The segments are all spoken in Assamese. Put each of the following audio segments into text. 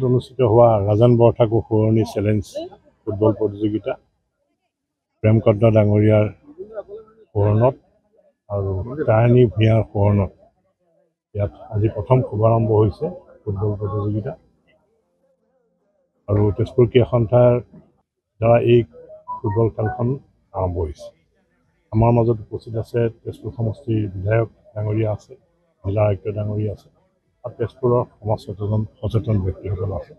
তাৰিখত অনুষ্ঠিত হোৱা ৰাজন বৰঠাকুৰ সোঁৱৰণি চেলেঞ্জ ফুটবল প্ৰতিযোগিতা প্ৰেমকদ্দ ডাঙৰীয়াৰ সোঁৱৰণত আৰু তাৰাণী ভূঞাৰ সোঁৱৰণত ইয়াত আজি প্ৰথম শুভাৰম্ভ হৈছে ফুটবল প্ৰতিযোগিতা আৰু তেজপুৰ ক্ৰীড়া সন্থাৰ দ্বাৰা এই ফুটবল খেলখন আৰম্ভ হৈছে। আমাৰ মাজত উপস্থিত আছে তেজপুৰ সমষ্টিৰ বিধায়ক ডাঙৰীয়া আছে, জিলা আয়ুক্ত ডাঙৰীয়া আছে আৰু তেজপুৰৰ সমাজ সচেতন ব্যক্তিসকল আছে।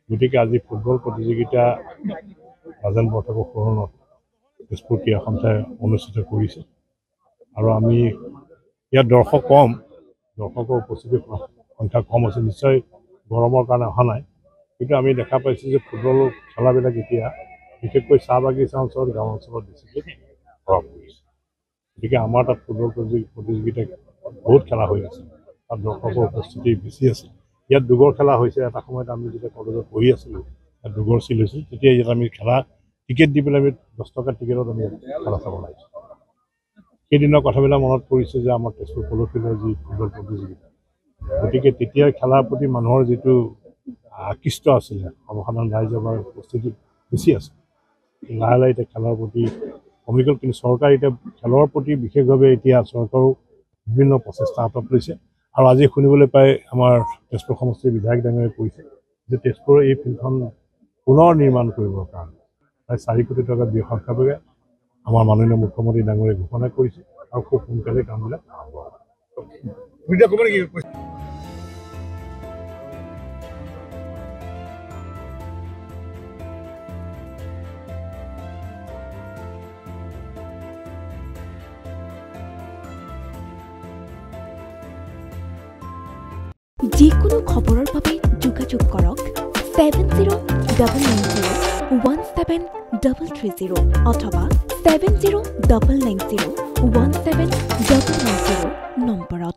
গতিকে আজি ফুটবল প্ৰতিযোগিতা ৰাজন বৰঠাকুৰ সোঁৱৰণত তেজপুৰ ক্ৰীড়া সন্থাই অনুষ্ঠিত কৰিছে আৰু আমি ইয়াত দৰ্শকৰ উপস্থিতিৰ সংখ্যা কম আছে, নিশ্চয় গৰমৰ কাৰণে অহা নাই, কিন্তু আমি দেখা পাইছোঁ যে ফুটবল খেলাবিলাক এতিয়া বিশেষকৈ চাহ বাগিচা অঞ্চলত গাঁও অঞ্চলত বেছিকৈ প্ৰভাৱ পৰিছে। গতিকে আমাৰ তাত ফুটবল প্ৰতিযোগিতা বহুত খেলা হৈ আছে, তাত দৰ্শকৰ উপস্থিতি বেছি আছে। ইয়াত দুগৰ খেলা হৈছে, এটা সময়ত আমি যেতিয়া কলেজত পঢ়ি আছিলোঁ ইয়াত দুগৰ চিল হৈছিল, তেতিয়া ইয়াত আমি খেলা টিকেট দি পেলাই আমি 10 টকাৰ টিকেটত আমি খেলা চাব লাগিছোঁ। সেইদিনৰ কথাবিলাক মনত পৰিছে যে আমাৰ তেজপুৰ প'ল' ফিল্ডৰ যি ফুটবল প্ৰতিযোগিতা, গতিকে তেতিয়াৰ খেলাৰ প্ৰতি মানুহৰ যিটো আকৃষ্ট আছিলে, সৰ্বসাধাৰণ ৰাইজৰ উপস্থিতি বেছি আছে। লাহে লাহে এতিয়া খেলৰ প্ৰতি কমি গ'ল, কিন্তু চৰকাৰে এতিয়া খেলৰ প্ৰতি বিশেষভাৱে এতিয়া চৰকাৰো বিভিন্ন প্ৰচেষ্টা হাতত লৈছে আৰু আজি শুনিবলৈ পাই আমাৰ তেজপুৰ সমষ্টিৰ বিধায়ক ডাঙৰীয়াই কৈছে যে তেজপুৰৰ এই ফিল্ডখন পুনৰ নিৰ্মাণ কৰিবৰ কাৰণে প্ৰায় 4 কোটি টকা ব্যয় সংখ্যাৰে আমাৰ মাননীয় মুখ্যমন্ত্ৰী ডাঙৰীয়াই ঘোষণা কৰিছে আৰু খুব সোনকালে কামবিলাক আৰম্ভ হ'ব। যিকোনো খবৰৰ বাবে যোগাযোগ কৰক 7099017330 অথবা 7099017990 নম্বৰত।